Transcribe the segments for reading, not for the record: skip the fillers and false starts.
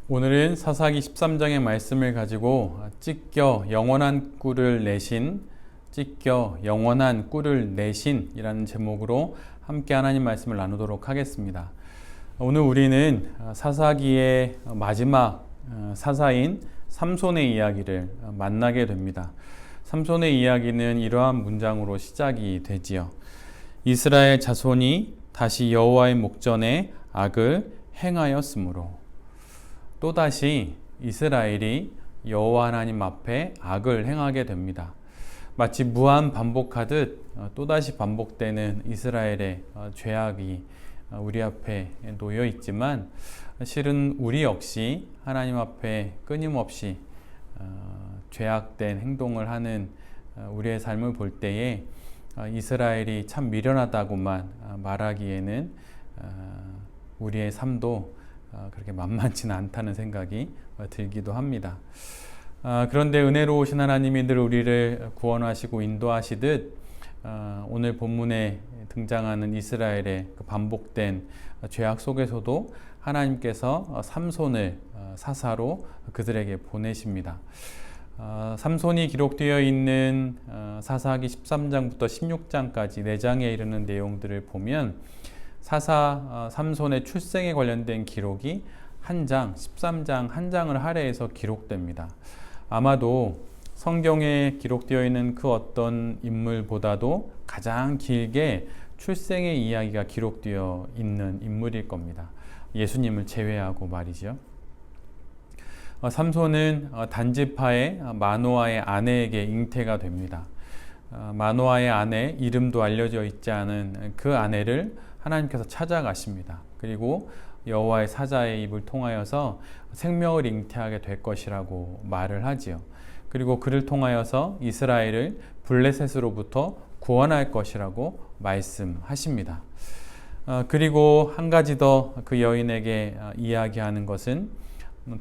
오늘은 사사기 13장의 말씀을 가지고 찢겨 영원한 꿀을 내신 이라는 제목으로 함께 하나님 말씀을 나누도록 하겠습니다. 오늘 우리는 사사기의 마지막 사사인 삼손의 이야기를 만나게 됩니다. 삼손의 이야기는 이러한 문장으로 시작이 되지요. 이스라엘 자손이 다시 여호와의 목전에 악을 행하였으므로. 또다시 이스라엘이 여호와 하나님 앞에 악을 행하게 됩니다. 마치 무한 반복하듯 또다시 반복되는 이스라엘의 죄악이 우리 앞에 놓여 있지만, 실은 우리 역시 하나님 앞에 끊임없이 죄악된 행동을 하는 우리의 삶을 볼 때에 이스라엘이 참 미련하다고만 말하기에는 우리의 삶도 그렇게 만만치는 않다는 생각이 들기도 합니다. 그런데 은혜로우신 하나님이 늘 우리를 구원하시고 인도하시듯 오늘 본문에 등장하는 이스라엘의 그 반복된 죄악 속에서도 하나님께서 삼손을 사사로 그들에게 보내십니다. 삼손이 기록되어 있는 사사기 13장부터 16장까지 4장에 이르는 내용들을 보면 사사 삼손의 출생에 관련된 기록이 한 장, 13장 한 장을 할애해서 기록됩니다. 아마도 성경에 기록되어 있는 그 어떤 인물보다도 가장 길게 출생의 이야기가 기록되어 있는 인물일 겁니다. 예수님을 제외하고 말이죠. 삼손은 단지파의 마노아의 아내에게 잉태가 됩니다. 마노아의 아내, 이름도 알려져 있지 않은 그 아내를 하나님께서 찾아가십니다. 그리고 여호와의 사자의 입을 통하여서 생명을 잉태하게 될 것이라고 말을 하지요. 그리고 그를 통하여서 이스라엘을 블레셋으로부터 구원할 것이라고 말씀하십니다. 그리고 한 가지 더 그 여인에게 이야기하는 것은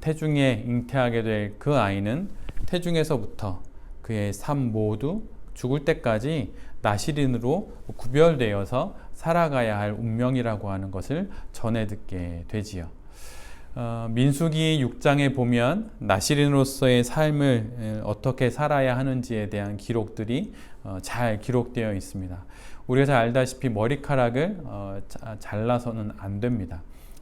태중에 잉태하게 될 그 아이는 태중에서부터 그의 삶 모두 죽을 때까지 나시린으로 구별되어서 살아가야 할 운명이라고 하는 것을 전해 듣게 되지요. 민수기 6장에 보면 나시린으로서의 삶을 어떻게 살아야 하는지에 대한 기록들이 잘 기록되어 있습니다. 우리가 잘 알다시피 머리카락을 잘라서는 안 됩니다.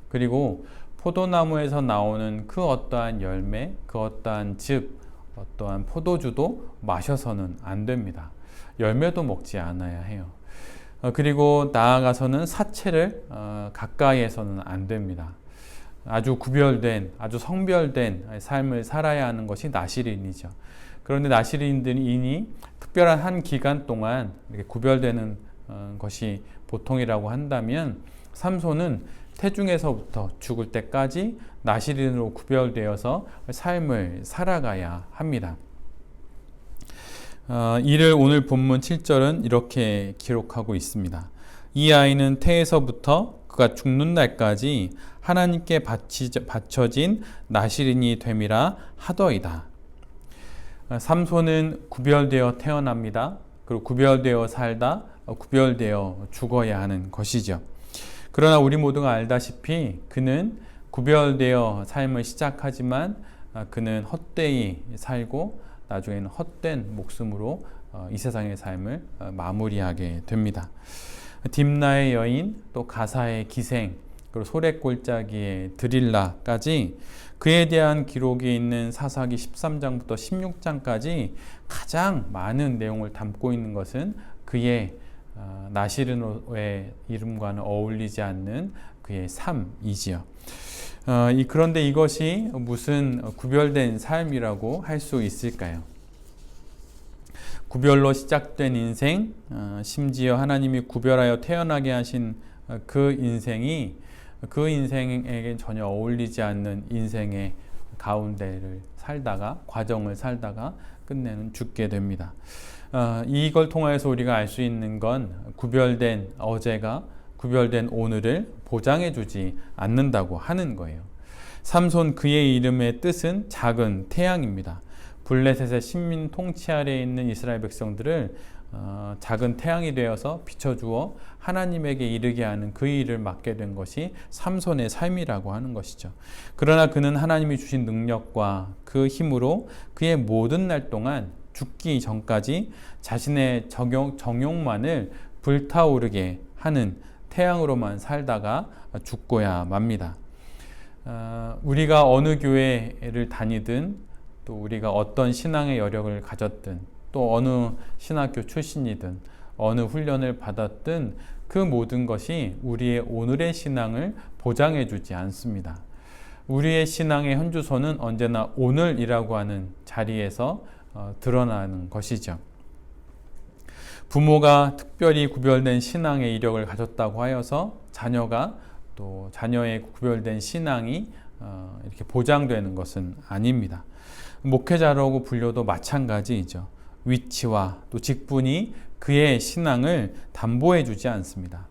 그리고 포도나무에서 나오는 그 어떠한 열매, 그 어떠한 즙, 어떠한 포도주도 마셔서는 안 됩니다. 열매도 먹지 않아야 해요. 그리고 나아가서는 사체를 가까이에서는 안 됩니다. 아주 구별된, 아주 성별된 삶을 살아야 하는 것이 나시린이죠. 그런데 나시린인이 특별한 한 기간 동안 이렇게 구별되는 것이 보통이라고 한다면, 삼손은 태중에서부터 죽을 때까지 나시린으로 구별되어서 삶을 살아가야 합니다. 이를 오늘 본문 7절은 이렇게 기록하고 있습니다. 이 아이는 태에서부터 그가 죽는 날까지 하나님께 바쳐진 나시린이 됨이라 하더이다. 삼손은 구별되어 태어납니다. 그리고 구별되어 살다, 구별되어 죽어야 하는 것이죠. 그러나 우리 모두가 알다시피 그는 구별되어 삶을 시작하지만 그는 헛되이 살고 나중에는 헛된 목숨으로 이 세상의 삶을 마무리하게 됩니다. 딥나의 여인, 또 가사의 기생, 그리고 소래골짜기의 드릴라까지 그에 대한 기록이 있는 사사기 13장부터 16장까지 가장 많은 내용을 담고 있는 것은 그의 나시린의 이름과는 어울리지 않는 그의 삶이지요. 그런데 이것이 무슨 구별된 삶이라고 할 수 있을까요? 구별로 시작된 인생, 심지어 하나님이 구별하여 태어나게 하신 그 인생이 그 인생에게 전혀 어울리지 않는 인생의 가운데를 살다가, 과정을 살다가 끝내는 죽게 됩니다. 이걸 통해서 우리가 알 수 있는 건 구별된 어제가 구별된 오늘을 보장해 주지 않는다고 하는 거예요. 삼손, 그의 이름의 뜻은 작은 태양입니다. 블레셋의 식민 통치 아래에 있는 이스라엘 백성들을 작은 태양이 되어서 비춰주어 하나님에게 이르게 하는 그 일을 맡게 된 것이 삼손의 삶이라고 하는 것이죠. 그러나 그는 하나님이 주신 능력과 그 힘으로 그의 모든 날 동안 죽기 전까지 자신의 정욕만을 불타오르게 하는 태양으로만 살다가 죽고야 맙니다. 우리가 어느 교회를 다니든 또 우리가 어떤 신앙의 여력을 가졌든 또 어느 신학교 출신이든 어느 훈련을 받았든 그 모든 것이 우리의 오늘의 신앙을 보장해 주지 않습니다. 우리의 신앙의 현주소는 언제나 오늘이라고 하는 자리에서 드러나는 것이죠. 부모가 특별히 구별된 신앙의 이력을 가졌다고 하여서 자녀가 또 자녀의 구별된 신앙이 이렇게 보장되는 것은 아닙니다. 목회자라고 불려도 마찬가지이죠. 위치와 또 직분이 그의 신앙을 담보해 주지 않습니다.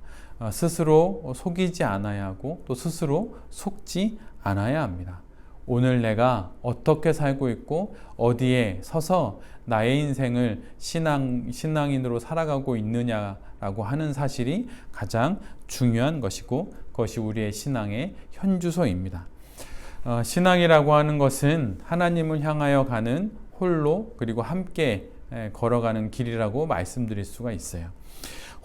스스로 속이지 않아야 하고 또 스스로 속지 않아야 합니다. 오늘 내가 어떻게 살고 있고 어디에 서서 나의 인생을 신앙인으로 살아가고 있느냐라고 하는 사실이 가장 중요한 것이고 그것이 우리의 신앙의 현주소입니다. 신앙이라고 하는 것은 하나님을 향하여 가는 홀로 그리고 함께 걸어가는 길이라고 말씀드릴 수가 있어요.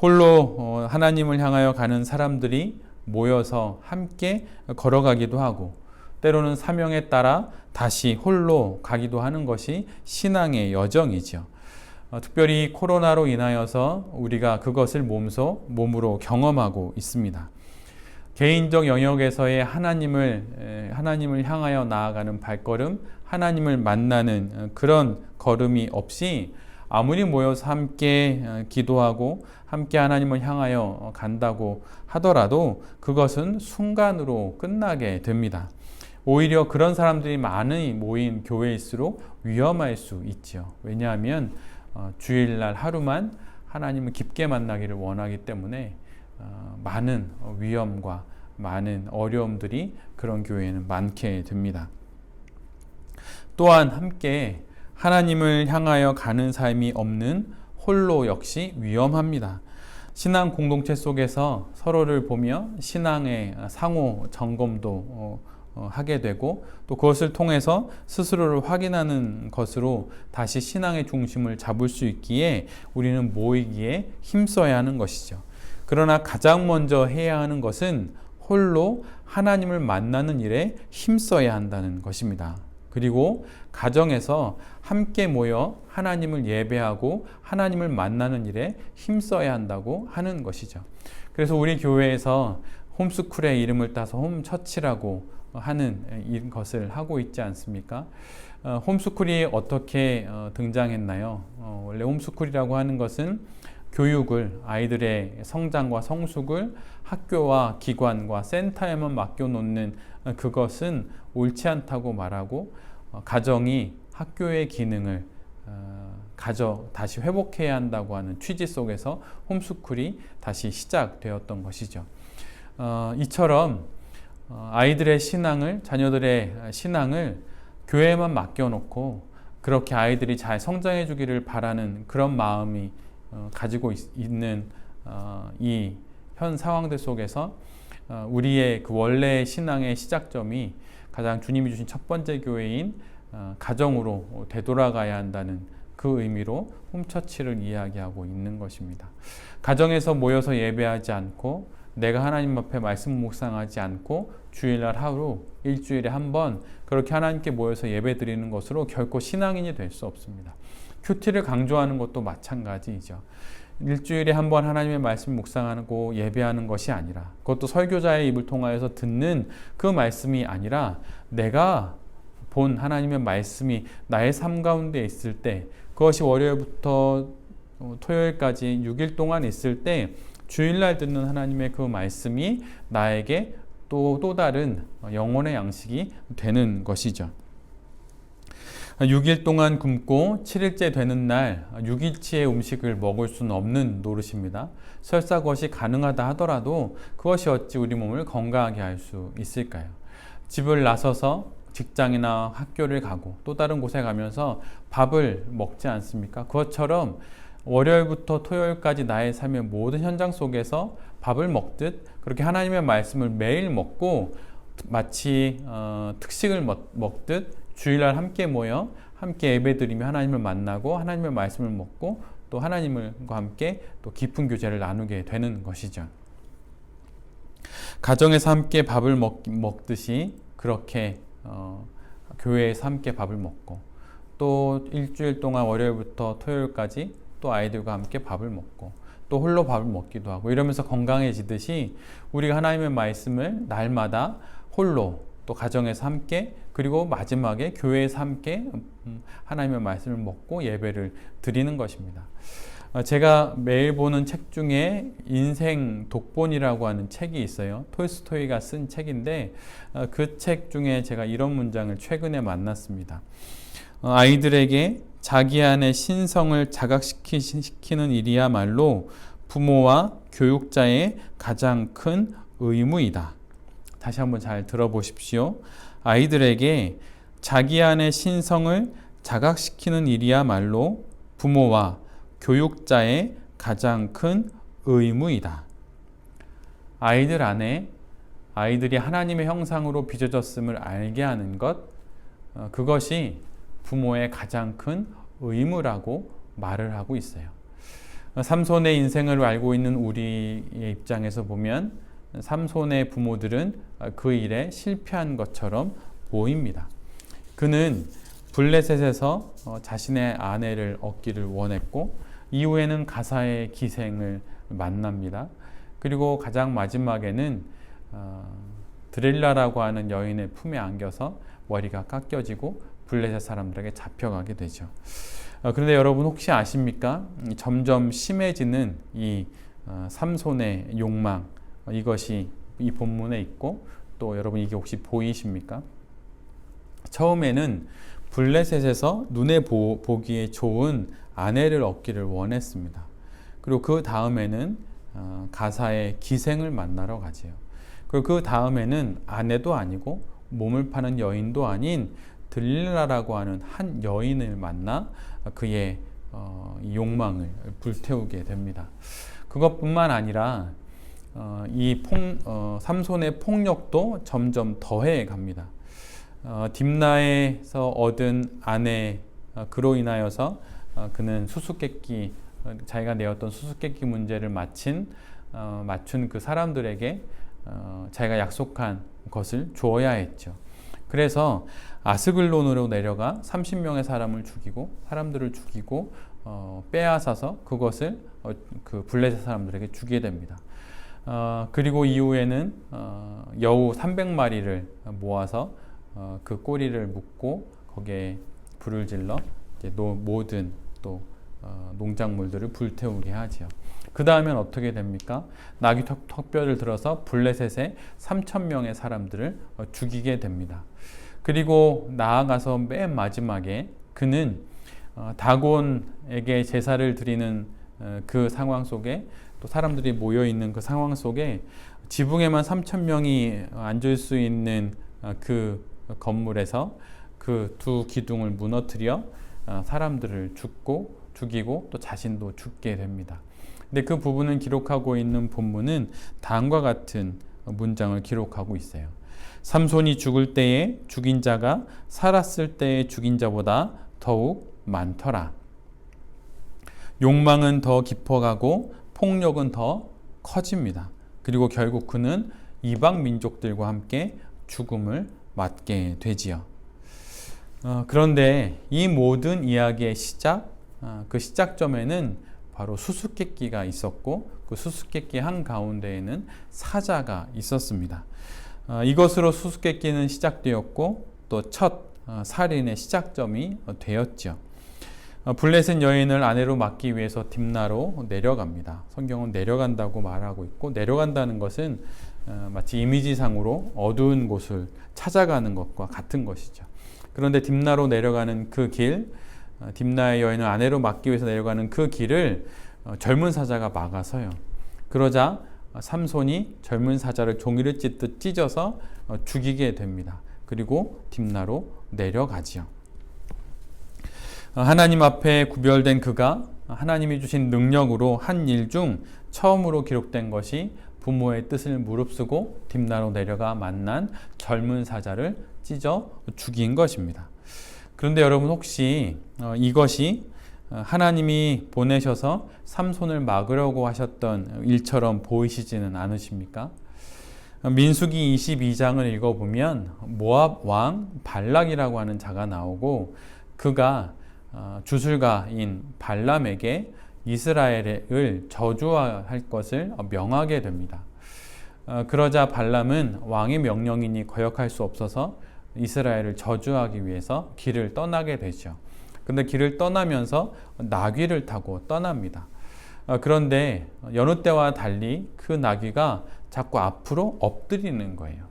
홀로 하나님을 향하여 가는 사람들이 모여서 함께 걸어가기도 하고 때로는 사명에 따라 다시 홀로 가기도 하는 것이 신앙의 여정이죠. 특별히 코로나로 인하여서 우리가 그것을 몸으로 경험하고 있습니다. 개인적 영역에서의 하나님을 향하여 나아가는 발걸음, 하나님을 만나는 그런 걸음이 없이 아무리 모여서 함께 기도하고 함께 하나님을 향하여 간다고 하더라도 그것은 순간으로 끝나게 됩니다. 오히려 그런 사람들이 많이 모인 교회일수록 위험할 수 있죠. 왜냐하면 주일날 하루만 하나님을 깊게 만나기를 원하기 때문에 많은 위험과 많은 어려움들이 그런 교회에는 많게 됩니다. 또한 함께 하나님을 향하여 가는 삶이 없는 홀로 역시 위험합니다. 신앙 공동체 속에서 서로를 보며 신앙의 상호 점검도 하게 되고 또 그것을 통해서 스스로를 확인하는 것으로 다시 신앙의 중심을 잡을 수 있기에 우리는 모이기에 힘써야 하는 것이죠. 그러나 가장 먼저 해야 하는 것은 홀로 하나님을 만나는 일에 힘써야 한다는 것입니다. 그리고 가정에서 함께 모여 하나님을 예배하고 하나님을 만나는 일에 힘써야 한다고 하는 것이죠. 그래서 우리 교회에서 홈스쿨의 이름을 따서 홈처치라고 하는 것을 하고 있지 않습니까? 홈스쿨이 어떻게 등장했나요? 원래 홈스쿨이라고 하는 것은 교육을 아이들의 성장과 성숙을 학교와 기관과 센터에만 맡겨놓는 그것은 옳지 않다고 말하고 가정이 학교의 기능을 다시 회복해야 한다고 하는 취지 속에서 홈스쿨이 다시 시작되었던 것이죠. 이처럼 아이들의 신앙을 자녀들의 신앙을 교회에만 맡겨놓고 그렇게 아이들이 잘 성장해 주기를 바라는 그런 마음이 가지고 있는 이 현 상황들 속에서 우리의 그 원래의 신앙의 시작점이 가장 주님이 주신 첫 번째 교회인 가정으로 되돌아가야 한다는 그 의미로 홈처치를 이야기하고 있는 것입니다. 가정에서 모여서 예배하지 않고 내가 하나님 앞에 말씀 묵상하지 않고 주일날 하루 일주일에 한 번 그렇게 하나님께 모여서 예배 드리는 것으로 결코 신앙인이 될 수 없습니다. 큐티를 강조하는 것도 마찬가지이죠. 일주일에 한 번 하나님의 말씀 묵상하고 예배하는 것이 아니라 그것도 설교자의 입을 통하여서 듣는 그 말씀이 아니라 내가 본 하나님의 말씀이 나의 삶 가운데 있을 때 그것이 월요일부터 토요일까지 6일 동안 있을 때 주일날 듣는 하나님의 그 말씀이 나에게 또 다른 영혼의 양식이 되는 것이죠. 6일 동안 굶고 7일째 되는 날 6일치의 음식을 먹을 수는 없는 노릇입니다. 설사 그것이 가능하다 하더라도 그것이 어찌 우리 몸을 건강하게 할 수 있을까요? 집을 나서서 직장이나 학교를 가고 또 다른 곳에 가면서 밥을 먹지 않습니까? 그것처럼 월요일부터 토요일까지 나의 삶의 모든 현장 속에서 밥을 먹듯 그렇게 하나님의 말씀을 매일 먹고 마치 특식을 먹듯 주일날 함께 모여 함께 예배드리며 하나님을 만나고 하나님의 말씀을 먹고 또 하나님과 함께 또 깊은 교제를 나누게 되는 것이죠. 가정에서 함께 밥을 먹듯이 그렇게 교회에서 함께 밥을 먹고 또 일주일 동안 월요일부터 토요일까지 또 아이들과 함께 밥을 먹고 또 홀로 밥을 먹기도 하고 이러면서 건강해지듯이 우리가 하나님의 말씀을 날마다 홀로 또 가정에서 함께 그리고 마지막에 교회에서 함께 하나님의 말씀을 먹고 예배를 드리는 것입니다. 제가 매일 보는 책 중에 인생 독본이라고 하는 책이 있어요. 톨스토이가 쓴 책인데 그 책 중에 제가 이런 문장을 최근에 만났습니다. 아이들에게 자기 안의 신성을 자각시키는 일이야말로 부모와 교육자의 가장 큰 의무이다. 다시 한번 잘 들어보십시오. 아이들에게 자기 안의 신성을 자각시키는 일이야말로 부모와 교육자의 가장 큰 의무이다. 아이들 안에 아이들이 하나님의 형상으로 빚어졌음을 알게 하는 것, 그것이 부모의 가장 큰 의무라고 말을 하고 있어요. 삼손의 인생을 알고 있는 우리의 입장에서 보면 삼손의 부모들은 그 일에 실패한 것처럼 보입니다. 그는 블레셋에서 자신의 아내를 얻기를 원했고 이후에는 가사의 기생을 만납니다. 그리고 가장 마지막에는 드릴라라고 하는 여인의 품에 안겨서 머리가 깎여지고 블레셋 사람들에게 잡혀가게 되죠. 그런데 여러분 혹시 아십니까? 점점 심해지는 이 삼손의 욕망, 이것이 이 본문에 있고 또 여러분 이게 혹시 보이십니까? 처음에는 블레셋에서 눈에 보기에 좋은 아내를 얻기를 원했습니다. 그리고 그 다음에는 가사의 기생을 만나러 가지요. 그리고 그 다음에는 아내도 아니고 몸을 파는 여인도 아닌 들릴라라고 하는 한 여인을 만나 그의 욕망을 불태우게 됩니다. 그것뿐만 아니라 삼손의 폭력도 점점 더해 갑니다. 딥나에서 얻은 아내 그로 인하여서 그는 수수께끼 자기가 내었던 수수께끼 문제를 맞춘 그 사람들에게 자기가 약속한 것을 주어야 했죠. 그래서 아스글론으로 내려가 30명의 사람들을 죽이고 빼앗아서 그것을 그 블레셋 사람들에게 주게 됩니다. 그리고 이후에는 여우 300마리를 모아서 그 꼬리를 묶고 거기에 불을 질러 모든 또 농작물들을 불태우게 하지요. 그 다음엔 어떻게 됩니까? 나귀 턱뼈를 들어서 블레셋의 3,000명의 사람들을 죽이게 됩니다. 그리고 나아가서 맨 마지막에 그는 다곤에게 제사를 드리는 그 상황 속에 또 사람들이 모여있는 그 상황 속에 지붕에만 3,000명이 앉을 수 있는 그 건물에서 그 두 기둥을 무너뜨려 사람들을 죽이고 또 자신도 죽게 됩니다. 근데 그 부분을 기록하고 있는 본문은 다음과 같은 문장을 기록하고 있어요. 삼손이 죽을 때에 죽인 자가 살았을 때에 죽인 자보다 더욱 많더라. 욕망은 더 깊어가고 폭력은 더 커집니다. 그리고 결국 그는 이방 민족들과 함께 죽음을 맞게 되지요. 그런데 이 모든 이야기의 그 시작점에는 바로 수수께끼가 있었고 그 수수께끼 한가운데에는 사자가 있었습니다. 이것으로 수수께끼는 시작되었고 또 첫 살인의 시작점이 되었죠. 블레셋 여인을 아내로 맡기 위해서 딥나로 내려갑니다. 성경은 내려간다고 말하고 있고 내려간다는 것은 마치 이미지상으로 어두운 곳을 찾아가는 것과 같은 것이죠. 그런데 딥나로 내려가는 그 길, 딥나의 여인을 아내로 맡기 위해서 내려가는 그 길을 젊은 사자가 막아서요. 그러자 삼손이 젊은 사자를 종이를 찢듯 찢어서 죽이게 됩니다. 그리고 딥나로 내려가지요. 하나님 앞에 구별된 그가 하나님이 주신 능력으로 한 일 중 처음으로 기록된 것이 부모의 뜻을 무릅쓰고 딥나로 내려가 만난 젊은 사자를 찢어 죽인 것입니다. 그런데 여러분 혹시 이것이 하나님이 보내셔서 삼손을 막으려고 하셨던 일처럼 보이시지는 않으십니까? 민수기 22장을 읽어보면 모압 왕 발락이라고 하는 자가 나오고 그가 주술가인 발람에게 이스라엘을 저주할 것을 명하게 됩니다. 그러자 발람은 왕의 명령이니 거역할 수 없어서 이스라엘을 저주하기 위해서 길을 떠나게 되죠. 근데 길을 떠나면서 나귀를 타고 떠납니다. 그런데 여느 때와 달리 그 나귀가 자꾸 앞으로 엎드리는 거예요.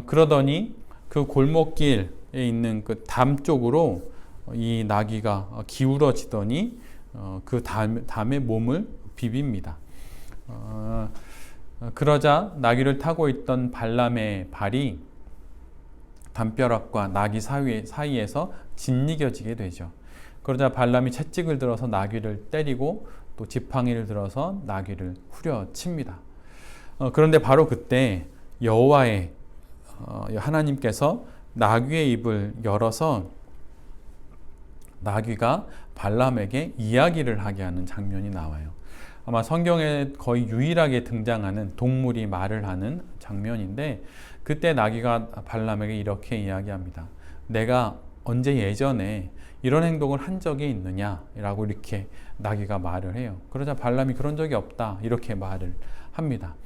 그러더니 그 골목길에 있는 그 담 쪽으로 이 나귀가 기울어지더니 그 담에 몸을 비빕니다. 그러자 나귀를 타고 있던 발람의 발이 담벼락과 나귀 사이에서 짓이겨지게 되죠. 그러자 발람이 채찍을 들어서 나귀를 때리고 또 지팡이를 들어서 나귀를 후려칩니다. 그런데 바로 그때 여호와의 하나님께서 나귀의 입을 열어서 나귀가 발람에게 이야기를 하게 하는 장면이 나와요. 아마 성경에 거의 유일하게 등장하는 동물이 말을 하는 장면인데 그때 나귀가 발람에게 이렇게 이야기합니다. 내가 언제 예전에 이런 행동을 한 적이 있느냐라고 이렇게 나귀가 말을 해요. 그러자 발람이 그런 적이 없다 이렇게 말을 합니다.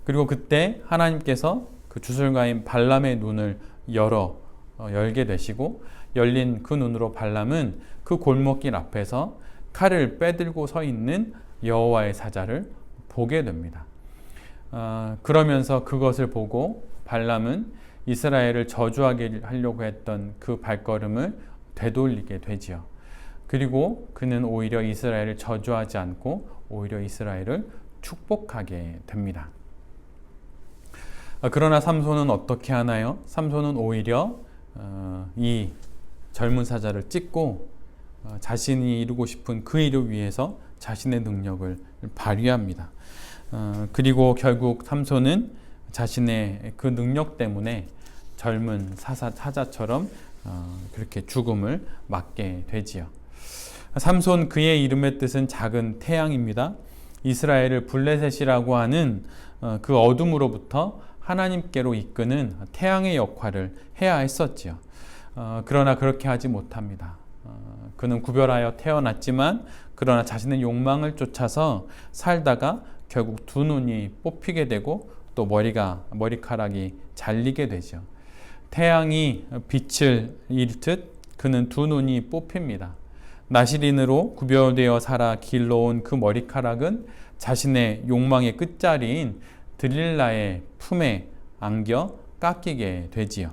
그리고 그때 하나님께서 그 주술가인 발람의 눈을 열게 되시고 열린 그 눈으로 발람은 그 골목길 앞에서 칼을 빼들고 서 있는 여호와의 사자를 보게 됩니다. 그러면서 그것을 보고 발람은 이스라엘을 저주하게 하려고 했던 그 발걸음을 되돌리게 되지요. 그리고 그는 오히려 이스라엘을 저주하지 않고 오히려 이스라엘을 축복하게 됩니다. 그러나 삼손은 어떻게 하나요? 삼손은 오히려 이 젊은 사자를 찢고 자신이 이루고 싶은 그 일을 위해서 자신의 능력을 발휘합니다. 그리고 결국 삼손은 자신의 그 능력 때문에 젊은 사자처럼 그렇게 죽음을 맞게 되지요. 삼손 그의 이름의 뜻은 작은 태양입니다. 이스라엘을 블레셋이라고 하는 그 어둠으로부터 하나님께로 이끄는 태양의 역할을 해야 했었지요. 그러나 그렇게 하지 못합니다. 그는 구별하여 태어났지만 그러나 자신의 욕망을 쫓아서 살다가 결국 두 눈이 뽑히게 되고 또 머리카락이 잘리게 되죠. 태양이 빛을 잃듯 그는 두 눈이 뽑힙니다. 나시린으로 구별되어 살아 길러온 그 머리카락은 자신의 욕망의 끝자리인 들릴라의 품에 안겨 깎이게 되지요.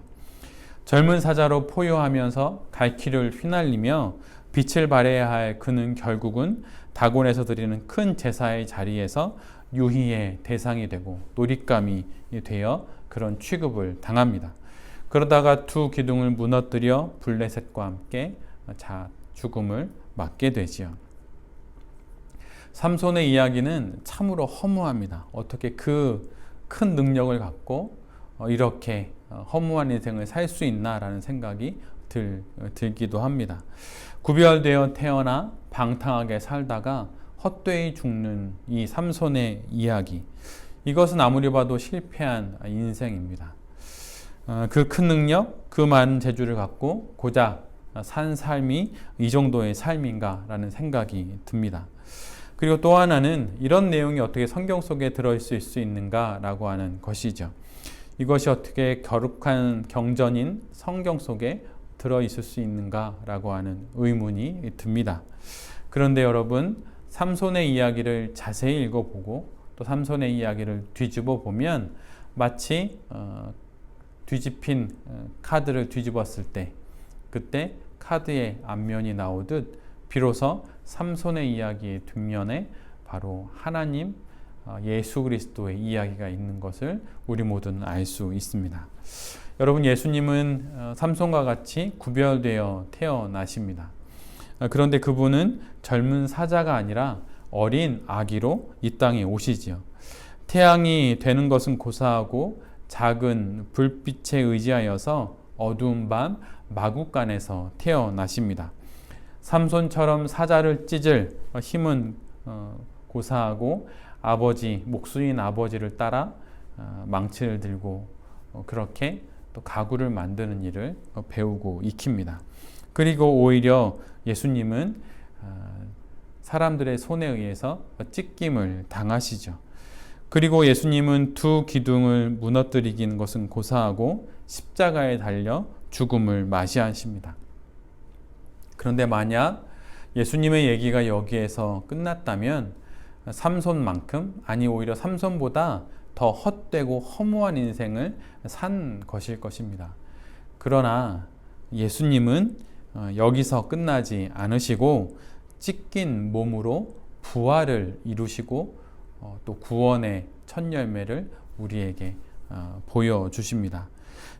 젊은 사자로 포효하면서 갈퀴를 휘날리며 빛을 발해야 할 그는 결국은 다곤에서 드리는 큰 제사의 자리에서 유희의 대상이 되고 놀잇감이 되어 그런 취급을 당합니다. 그러다가 두 기둥을 무너뜨려 블레셋과 함께 죽음을 맞게 되지요. 삼손의 이야기는 참으로 허무합니다. 어떻게 그 큰 능력을 갖고 이렇게 허무한 인생을 살 수 있나라는 생각이 들기도 합니다. 구별되어 태어나 방탕하게 살다가 헛되이 죽는 이 삼손의 이야기, 이것은 아무리 봐도 실패한 인생입니다. 그 큰 능력, 그 많은 재주를 갖고 고작 산 삶이 이 정도의 삶인가라는 생각이 듭니다. 그리고 또 하나는 이런 내용이 어떻게 성경 속에 들어있을 수 있는가라고 하는 것이죠. 이것이 어떻게 거룩한 경전인 성경 속에 들어있을 수 있는가라고 하는 의문이 듭니다. 그런데 여러분, 삼손의 이야기를 자세히 읽어보고 또 삼손의 이야기를 뒤집어 보면 마치 뒤집힌 카드를 뒤집었을 때 그때 카드의 앞면이 나오듯 비로소 삼손의 이야기의 뒷면에 바로 하나님 예수 그리스도의 이야기가 있는 것을 우리 모두는 알 수 있습니다. 여러분, 예수님은 삼손과 같이 구별되어 태어나십니다. 그런데 그분은 젊은 사자가 아니라 어린 아기로 이 땅에 오시지요. 태양이 되는 것은 고사하고 작은 불빛에 의지하여서 어두운 밤 마구간에서 태어나십니다. 삼손처럼 사자를 찢을 힘은 고사하고 아버지, 목수인 아버지를 따라 망치를 들고 그렇게 또 가구를 만드는 일을 배우고 익힙니다. 그리고 오히려 예수님은 사람들의 손에 의해서 찢김을 당하시죠. 그리고 예수님은 두 기둥을 무너뜨리긴 것은 고사하고 십자가에 달려 죽음을 맞이하십니다. 그런데 만약 예수님의 얘기가 여기에서 끝났다면 삼손만큼, 아니 오히려 삼손보다 더 헛되고 허무한 인생을 산 것일 것입니다. 그러나 예수님은 여기서 끝나지 않으시고 찢긴 몸으로 부활을 이루시고 또 구원의 첫 열매를 우리에게 보여주십니다.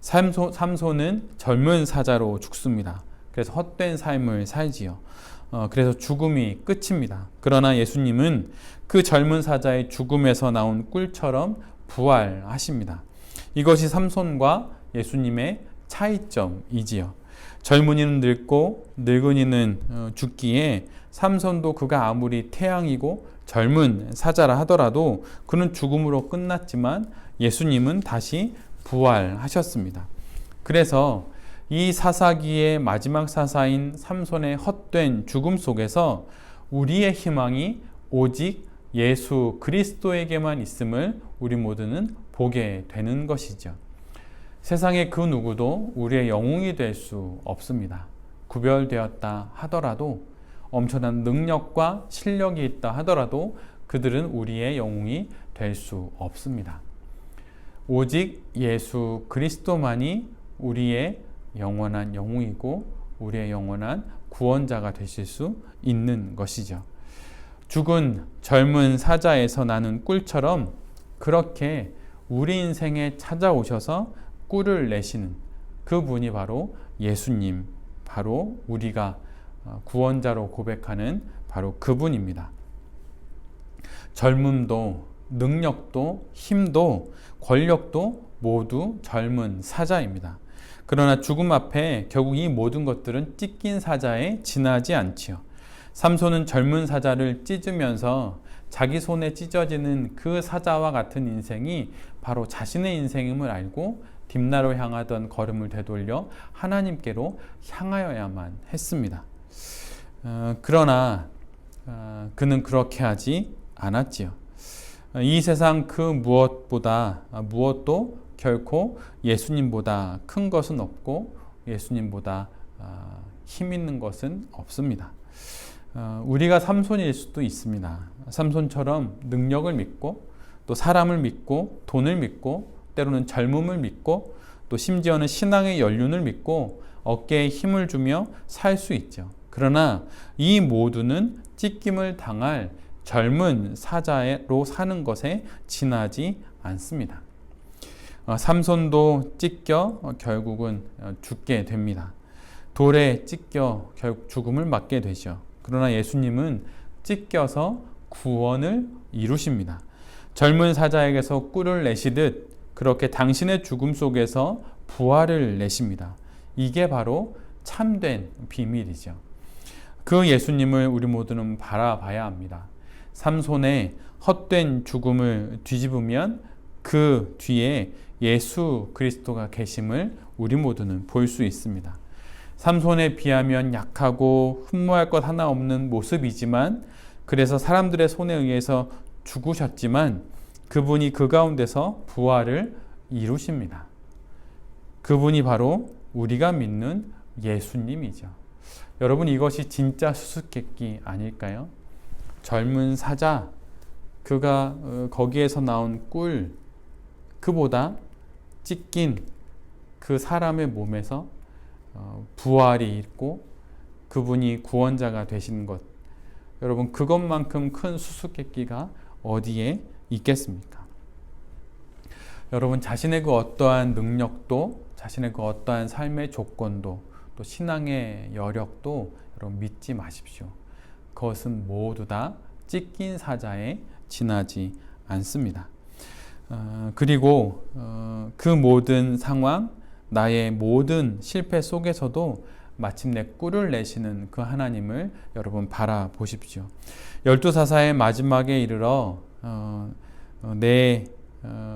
삼손은 젊은 사자로 죽습니다. 그래서 헛된 삶을 살지요. 그래서 죽음이 끝입니다. 그러나 예수님은 그 젊은 사자의 죽음에서 나온 꿀처럼 부활하십니다. 이것이 삼손과 예수님의 차이점이지요. 젊은이는 늙고 늙은이는 죽기에 삼손도 그가 아무리 태양이고 젊은 사자라 하더라도 그는 죽음으로 끝났지만 예수님은 다시 부활하셨습니다. 그래서 이 사사기의 마지막 사사인 삼손의 헛된 죽음 속에서 우리의 희망이 오직 예수 그리스도에게만 있음을 우리 모두는 보게 되는 것이죠. 세상의 그 누구도 우리의 영웅이 될 수 없습니다. 구별되었다 하더라도, 엄청난 능력과 실력이 있다 하더라도 그들은 우리의 영웅이 될 수 없습니다. 오직 예수 그리스도만이 우리의 영원한 영웅이고 우리의 영원한 구원자가 되실 수 있는 것이죠. 죽은 젊은 사자에서 나는 꿀처럼 그렇게 우리 인생에 찾아오셔서 꿀을 내시는 그분이 바로 예수님, 바로 우리가 구원자로 고백하는 바로 그분입니다. 젊음도 능력도 힘도 권력도 모두 젊은 사자입니다. 그러나 죽음 앞에 결국 이 모든 것들은 찢긴 사자에 지나지 않지요. 삼손은 젊은 사자를 찢으면서 자기 손에 찢어지는 그 사자와 같은 인생이 바로 자신의 인생임을 알고 딥나로 향하던 걸음을 되돌려 하나님께로 향하여야만 했습니다. 그러나 그는 그렇게 하지 않았지요. 이 세상 그 무엇도 결코 예수님보다 큰 것은 없고 예수님보다 힘 있는 것은 없습니다. 우리가 삼손일 수도 있습니다. 삼손처럼 능력을 믿고 또 사람을 믿고 돈을 믿고 때로는 젊음을 믿고 또 심지어는 신앙의 연륜을 믿고 어깨에 힘을 주며 살 수 있죠. 그러나 이 모두는 찢김을 당할 젊은 사자로 사는 것에 지나지 않습니다. 삼손도 찢겨 결국은 죽게 됩니다. 돌에 찢겨 결국 죽음을 맞게 되죠. 그러나 예수님은 찢겨서 구원을 이루십니다. 젊은 사자에게서 꿀을 내시듯 그렇게 당신의 죽음 속에서 부활을 내십니다. 이게 바로 참된 비밀이죠. 그 예수님을 우리 모두는 바라봐야 합니다. 삼손의 헛된 죽음을 뒤집으면 그 뒤에 예수 그리스도가 계심을 우리 모두는 볼 수 있습니다. 삼손에 비하면 약하고 흠모할 것 하나 없는 모습이지만, 그래서 사람들의 손에 의해서 죽으셨지만 그분이 그 가운데서 부활을 이루십니다. 그분이 바로 우리가 믿는 예수님이죠. 여러분, 이것이 진짜 수수께끼 아닐까요? 젊은 사자, 그가 거기에서 나온 꿀, 그보다 찢긴 그 사람의 몸에서 부활이 있고 그분이 구원자가 되시는 것, 여러분, 그것만큼 큰 수수께끼가 어디에 있겠습니까? 여러분, 자신의 그 어떠한 능력도, 자신의 그 어떠한 삶의 조건도, 또 신앙의 여력도 여러분 믿지 마십시오. 그것은 모두 다 찢긴 사자에 지나지 않습니다. 그리고 그 모든 상황, 나의 모든 실패 속에서도 마침내 꿀을 내시는 그 하나님을 여러분 바라보십시오. 12사사의 마지막에 이르러 내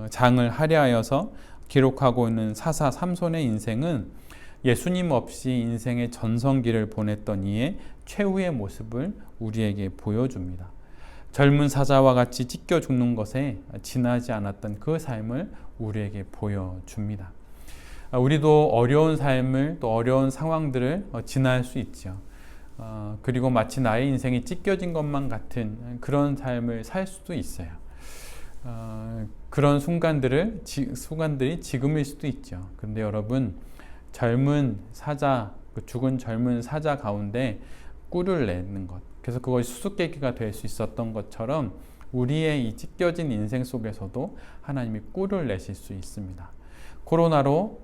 장을 할애하여서 기록하고 있는 사사 삼손의 인생은 예수님 없이 인생의 전성기를 보냈던 이의 최후의 모습을 우리에게 보여줍니다. 젊은 사자와 같이 찢겨 죽는 것에 지나지 않았던 그 삶을 우리에게 보여줍니다. 우리도 어려운 삶을 또 어려운 상황들을 지날 수 있죠. 그리고 마치 나의 인생이 찢겨진 것만 같은 그런 삶을 살 수도 있어요. 그런 순간들이 지금일 수도 있죠. 그런데 여러분, 젊은 사자, 죽은 젊은 사자 가운데 꿀을 내는 것, 그래서 그것이 수수께끼가 될 수 있었던 것처럼 우리의 이 찢겨진 인생 속에서도 하나님이 꿀을 내실 수 있습니다. 코로나로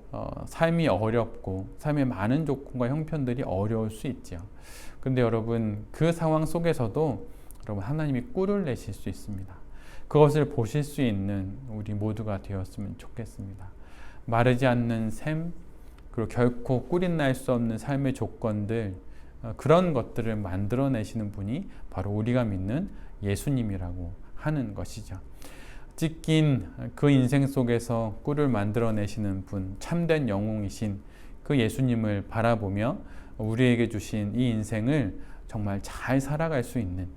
삶이 어렵고 삶의 많은 조건과 형편들이 어려울 수 있죠. 근데 여러분, 그 상황 속에서도 여러분 하나님이 꿀을 내실 수 있습니다. 그것을 보실 수 있는 우리 모두가 되었으면 좋겠습니다. 마르지 않는 샘, 그리고 결코 꿀이 날 수 없는 삶의 조건들, 그런 것들을 만들어내시는 분이 바로 우리가 믿는 예수님이라고 하는 것이죠. 찢긴 그 인생 속에서 꿀을 만들어내시는 분, 참된 영웅이신 그 예수님을 바라보며 우리에게 주신 이 인생을 정말 잘 살아갈 수 있는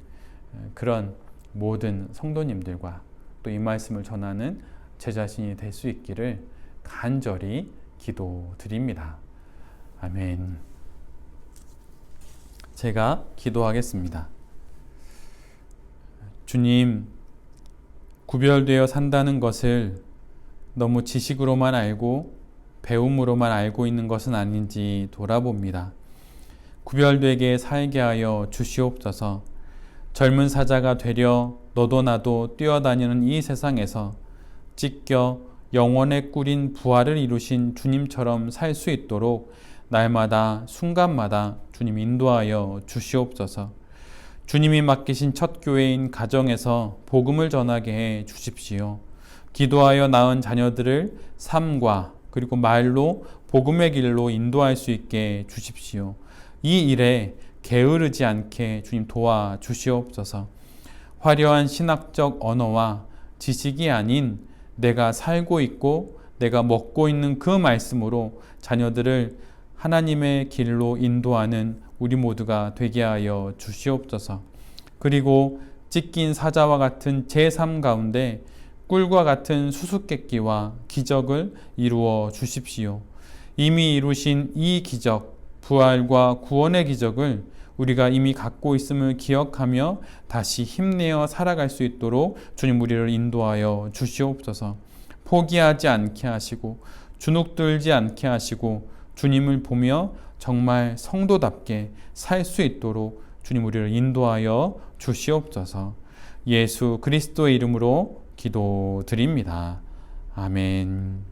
그런 모든 성도님들과 또 이 말씀을 전하는 제 자신이 될 수 있기를 간절히 기도드립니다. 아멘. 제가 기도하겠습니다. 주님, 구별되어 산다는 것을 너무 지식으로만 알고 배움으로만 알고 있는 것은 아닌지 돌아봅니다. 구별되게 살게 하여 주시옵소서. 젊은 사자가 되려 너도 나도 뛰어다니는 이 세상에서 찢겨 영원의 꿀인 부활을 이루신 주님처럼 살 수 있도록 날마다 순간마다 주님 인도하여 주시옵소서. 주님이 맡기신 첫 교회인 가정에서 복음을 전하게 해 주십시오. 기도하여 낳은 자녀들을 삶과 그리고 말로 복음의 길로 인도할 수 있게 주십시오. 이 일에 게으르지 않게 주님 도와 주시옵소서. 화려한 신학적 언어와 지식이 아닌 내가 살고 있고 내가 먹고 있는 그 말씀으로 자녀들을 하나님의 길로 인도하는 우리 모두가 되게 하여 주시옵소서. 그리고 찢긴 사자와 같은 제 삶 가운데 꿀과 같은 수수께끼와 기적을 이루어 주십시오. 이미 이루신 이 기적, 부활과 구원의 기적을 우리가 이미 갖고 있음을 기억하며 다시 힘내어 살아갈 수 있도록 주님 우리를 인도하여 주시옵소서. 포기하지 않게 하시고 주눅들지 않게 하시고 주님을 보며 정말 성도답게 살 수 있도록 주님 우리를 인도하여 주시옵소서. 예수 그리스도의 이름으로 기도드립니다. 아멘.